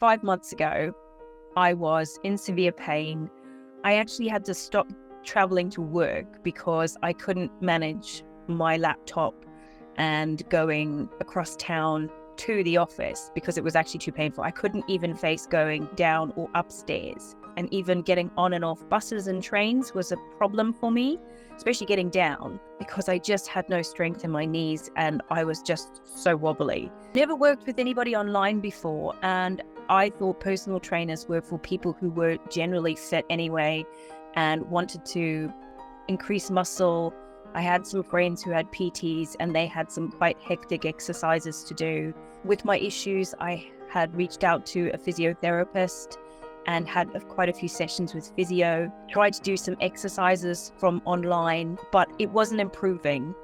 5 months ago, I was in severe pain. I actually had to stop traveling to work because I couldn't manage my laptop and going across town to the office because it was actually too painful. I couldn't even face going down or upstairs, and even getting on and off buses and trains was a problem for me, especially getting down, because I just had no strength in my knees and I was just so wobbly. Never worked with anybody online before, and I thought personal trainers were for people who were generally fit anyway and wanted to increase muscle. I had some friends who had PTs and they had some quite hectic exercises to do. With my issues, I had reached out to a physiotherapist and had quite a few sessions with physio, tried to do some exercises from online, but it wasn't improving.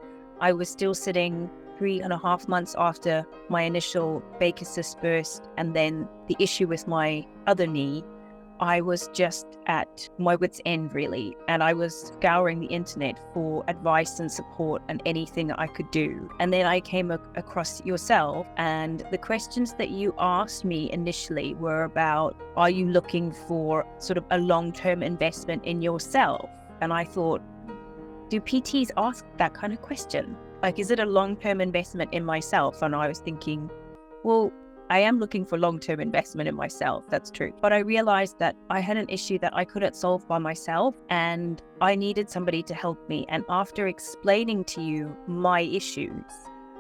I was still sitting 3.5 months after my initial Baker cyst burst, and then the issue with my other knee. I was just at my wit's end, really, and I was scouring the internet for advice and support and anything I could do. And then I came across yourself, and the questions that you asked me initially were about, are you looking for sort of a long-term investment in yourself? And I thought, do PTs ask that kind of question? Like, is it a long-term investment in myself? And I was thinking, well, I am looking for long-term investment in myself, that's true. But I realized that I had an issue that I couldn't solve by myself and I needed somebody to help me. And after explaining to you my issues,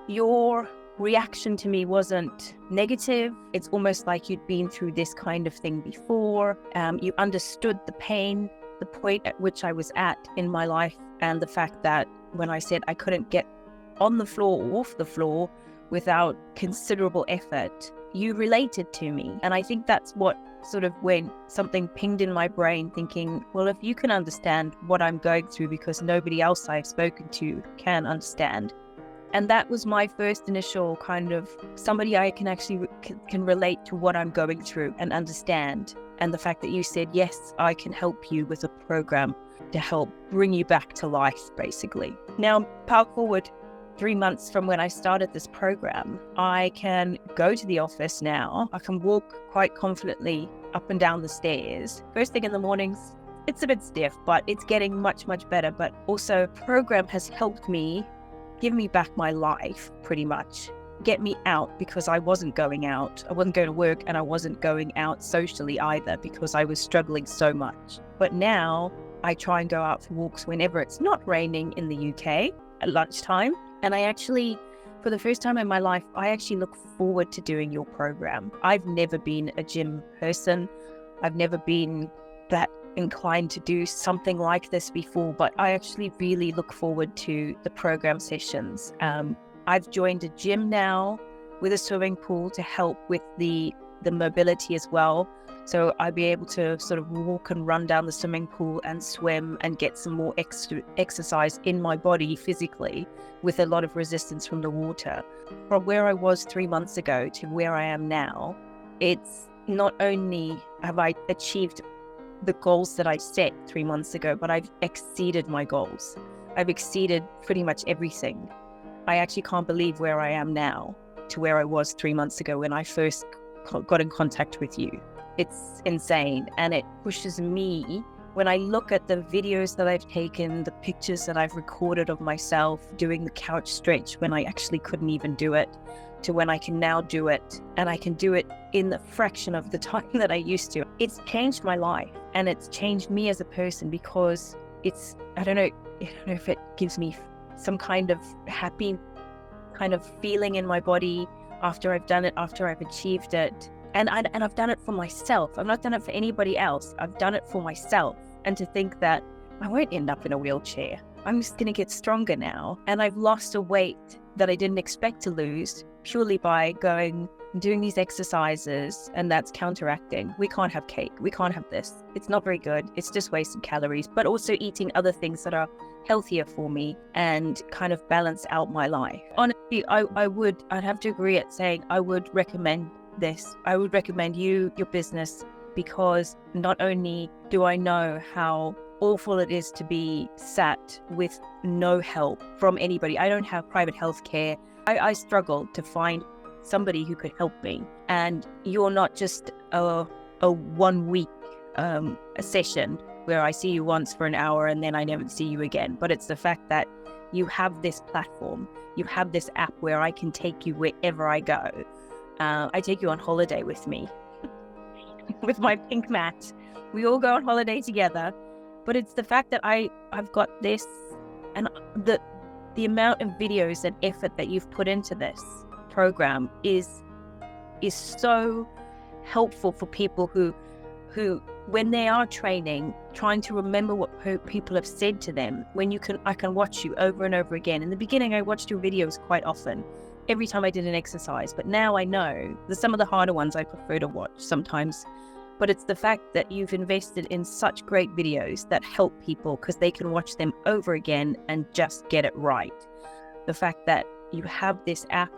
your reaction to me wasn't negative. It's almost like you'd been through this kind of thing before. You understood the pain, the point at which I was at in my life, and the fact that when I said I couldn't get on the floor or off the floor without considerable effort, you related to me. And I think that's what sort of when something pinged in my brain, thinking, well, if you can understand what I'm going through, because nobody else I've spoken to can understand. And that was my first initial kind of somebody I can actually can relate to what I'm going through and understand. And the fact that you said, yes, I can help you with a program to help bring you back to life, basically. Now, power forward 3 months from when I started this program, I can go to the office now. I can walk quite confidently up and down the stairs. First thing in the mornings, it's a bit stiff, but it's getting much, much better. But also, the program has helped me give me back my life, pretty much. Get me out, because I wasn't going out. I wasn't going to work, and I wasn't going out socially either because I was struggling so much. But now I try and go out for walks whenever it's not raining in the UK at lunchtime. And I actually, for the first time in my life, I actually look forward to doing your program. I've never been a gym person. I've never been that inclined to do something like this before, but I actually really look forward to the program sessions. I've joined a gym now with a swimming pool to help with the mobility as well. So I'll be able to sort of walk and run down the swimming pool and swim and get some more extra exercise in my body physically, with a lot of resistance from the water. From where I was 3 months ago to where I am now, it's not only have I achieved the goals that I set 3 months ago, but I've exceeded my goals. I've exceeded pretty much everything. I actually can't believe where I am now to where I was 3 months ago when I first got in contact with you. It's insane, and it pushes me. When I look at the videos that I've taken, the pictures that I've recorded of myself doing the couch stretch when I actually couldn't even do it, to when I can now do it, and I can do it in the fraction of the time that I used to. It's changed my life, and it's changed me as a person, because it's, I don't know if it gives me some kind of happy kind of feeling in my body after I've done it, after I've achieved it. And I've done it for myself. I've not done it for anybody else. I've done it for myself. And to think that I won't end up in a wheelchair. I'm just going to get stronger now. And I've lost a weight that I didn't expect to lose purely by going and doing these exercises. And that's counteracting. We can't have cake. We can't have this. It's not very good. It's just wasted calories. But also eating other things that are healthier for me and kind of balance out my life. Honestly, I'd have to agree at saying I would recommend this. I would recommend your business, because not only do I know how awful it is to be sat with no help from anybody. I don't have private health care. I struggled to find somebody who could help me. And you're not just a 1 week a session where I see you once for an hour and then I never see you again. But it's the fact that you have this platform, you have this app where I can take you wherever I go. I take you on holiday with me, with my pink mat. We all go on holiday together. But it's the fact that I've got this, and the amount of videos and effort that you've put into this program is so helpful for people who when they are training, trying to remember what people have said to them. I can watch you over and over again. In the beginning, I watched your videos quite often, every time I did an exercise. But now I know some of the harder ones I prefer to watch sometimes. But it's the fact that you've invested in such great videos that help people because they can watch them over again and just get it right. The fact that you have this app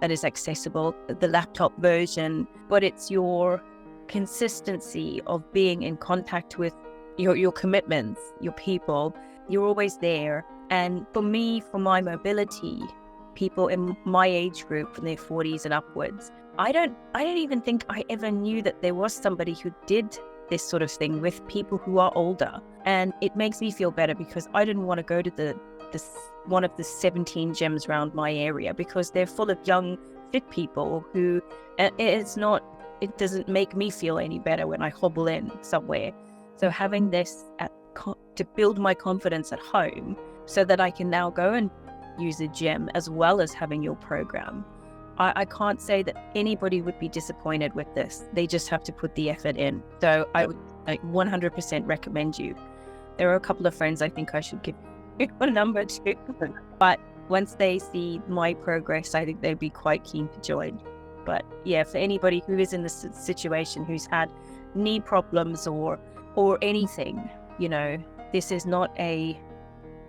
that is accessible, the laptop version, but it's your consistency of being in contact with your commitments, your people. You're always there. And for me, for my mobility, people in my age group from their 40s and upwards, I don't even think I ever knew that there was somebody who did this sort of thing with people who are older. And it makes me feel better because I didn't want to go to one of the 17 gyms around my area because they're full of young, fit people who it doesn't make me feel any better when I hobble in somewhere. So having this to build my confidence at home so that I can now go and use a gym as well as having your program. I can't say that anybody would be disappointed with this. They just have to put the effort in. So I would 100% recommend you. There are a couple of friends I think I should give you a number to. But once they see my progress, I think they'd be quite keen to join. But yeah, for anybody who is in this situation, who's had knee problems or anything, this is not a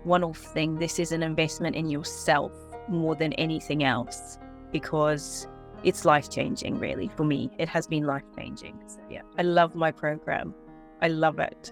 one-off thing. This is an investment in yourself more than anything else, because it's life-changing, really. For me, it has been life-changing. So yeah, I love my program. I love it.